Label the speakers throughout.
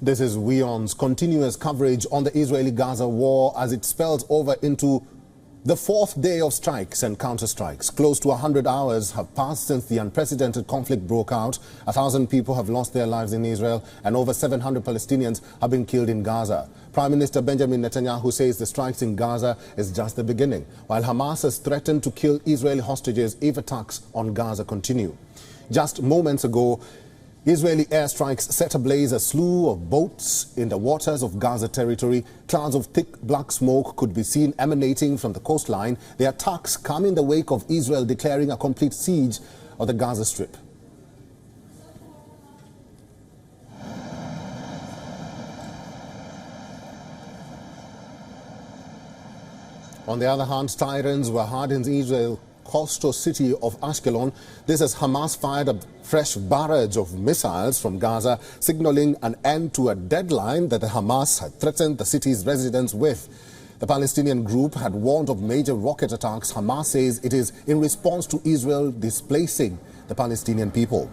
Speaker 1: This is WION's continuous coverage on the Israeli-Gaza war as it spells over into the fourth day of strikes and counter-strikes. Close to 100 hours have passed since the unprecedented conflict broke out. 1,000 people have lost their lives in Israel and over 700 Palestinians have been killed in Gaza. Prime Minister Benjamin Netanyahu says the strikes in Gaza is just the beginning, while Hamas has threatened to kill Israeli hostages if attacks on Gaza continue. Just moments ago, Israeli airstrikes set ablaze a slew of boats in the waters of Gaza territory. Clouds of thick black smoke could be seen emanating from the coastline. The attacks come in the wake of Israel declaring a complete siege of the Gaza Strip. On the other hand, sirens were heard in Israel coastal city of Ashkelon. This as Hamas fired a fresh barrage of missiles from Gaza, signaling an end to a deadline that the Hamas had threatened the city's residents with. The Palestinian group had warned of major rocket attacks. Hamas says it is in response to Israel displacing the Palestinian people.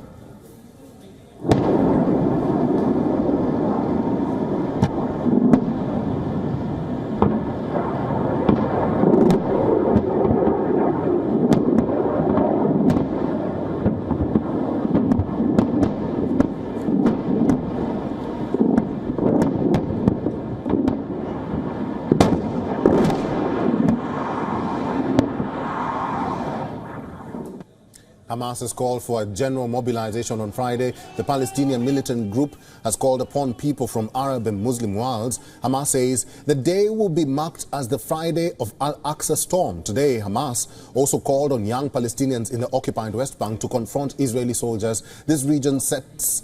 Speaker 1: Hamas has called for a general mobilization on Friday. The Palestinian militant group has called upon people from Arab and Muslim worlds. Hamas says the day will be marked as the Friday of Al-Aqsa storm. Today, Hamas also called on young Palestinians in the occupied West Bank to confront Israeli soldiers. This region sits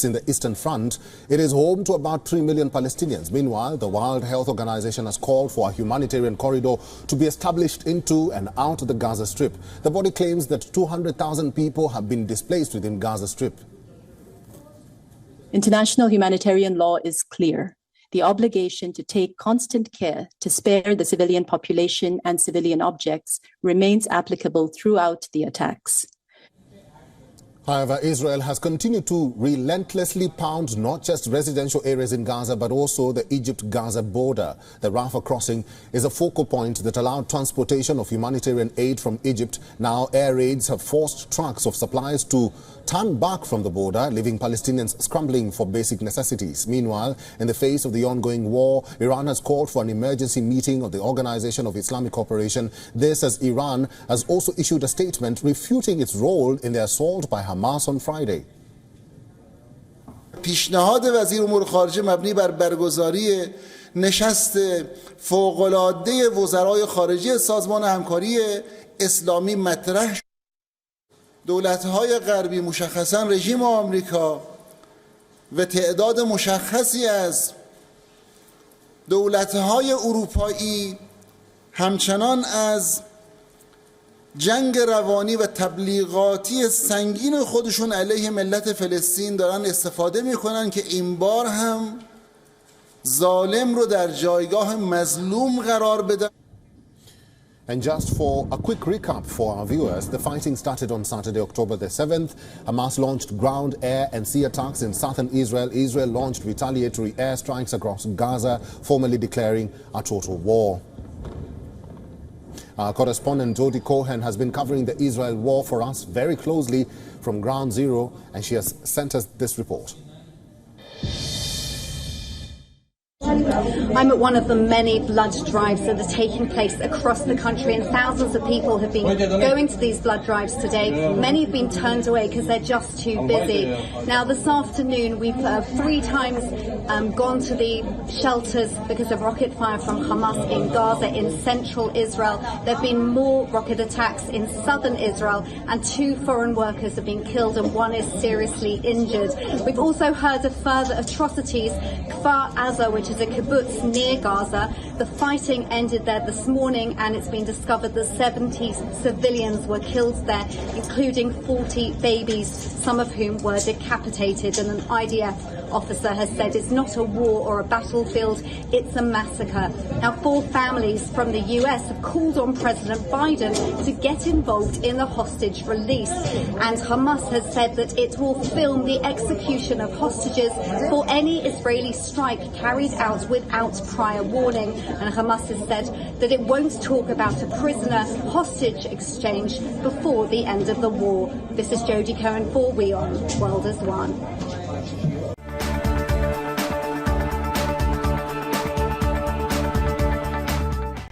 Speaker 1: in the Eastern Front. It is home to about 3 million Palestinians. Meanwhile, the World Health Organization has called for a humanitarian corridor to be established into and out of the Gaza Strip. The body claims that 200,000 people have been displaced within Gaza Strip.
Speaker 2: International humanitarian law is clear. The obligation to take constant care to spare the civilian population and civilian objects remains applicable throughout the attacks.
Speaker 1: However, Israel has continued to relentlessly pound not just residential areas in Gaza, but also the Egypt-Gaza border. The Rafah crossing is a focal point that allowed transportation of humanitarian aid from Egypt. Now, air raids have forced trucks of supplies to turn back from the border, leaving Palestinians scrambling for basic necessities. Meanwhile, in the face of the ongoing war, Iran has called for an emergency meeting of the Organization of Islamic Cooperation. This as Iran has also issued a statement refuting its role in the assault by Hamas on Friday.
Speaker 3: پیشنهاد وزیر امور خارجه مبنی بر برگزاری نشست فوق‌العاده وزرای خارجه سازمان همکاری اسلامی مطرح شد. دولت‌های غربی مشخصاً رژیم آمریکا و تعداد مشخصی از دولت‌های اروپایی همچنان از جنگ روانی و تبلیغاتی سنگین خودشون علیه ملت فلسطین دارن استفاده میکنن که این بار هم ظالم رو در جایگاه مظلوم قرار بدن.
Speaker 1: And just for a quick recap for our viewers, the fighting started on Saturday, October the 7th. Hamas launched ground, air and sea attacks in southern Israel. Israel launched retaliatory airstrikes across Gaza, formally declaring a total war. Our correspondent Jody Cohen has been covering the Israel war for us very closely from ground zero, and she has sent us this report.
Speaker 4: I'm at one of the many blood drives that are taking place across the country, and thousands of people have been going to these blood drives today. Many have been turned away because they're just too busy. Now, this afternoon, we've 3 times gone to the shelters because of rocket fire from Hamas in Gaza, in central Israel. There have been more rocket attacks in southern Israel, and 2 foreign workers have been killed and 1 is seriously injured. We've also heard of further atrocities. Kfar Aza, which is a kibbutz near Gaza, the fighting ended there this morning, and it's been discovered that 70 civilians were killed there, including 40 babies, some of whom were decapitated, and an IDF officer has said it's not a war or a battlefield, it's a massacre. Now, 4 families from the US have called on President Biden to get involved in the hostage release. And Hamas has said that it will film the execution of hostages for any Israeli strike carried out without prior warning. And Hamas has said that it won't talk about a prisoner hostage exchange before the end of the war. This is Jodie Cohen for WION World as One.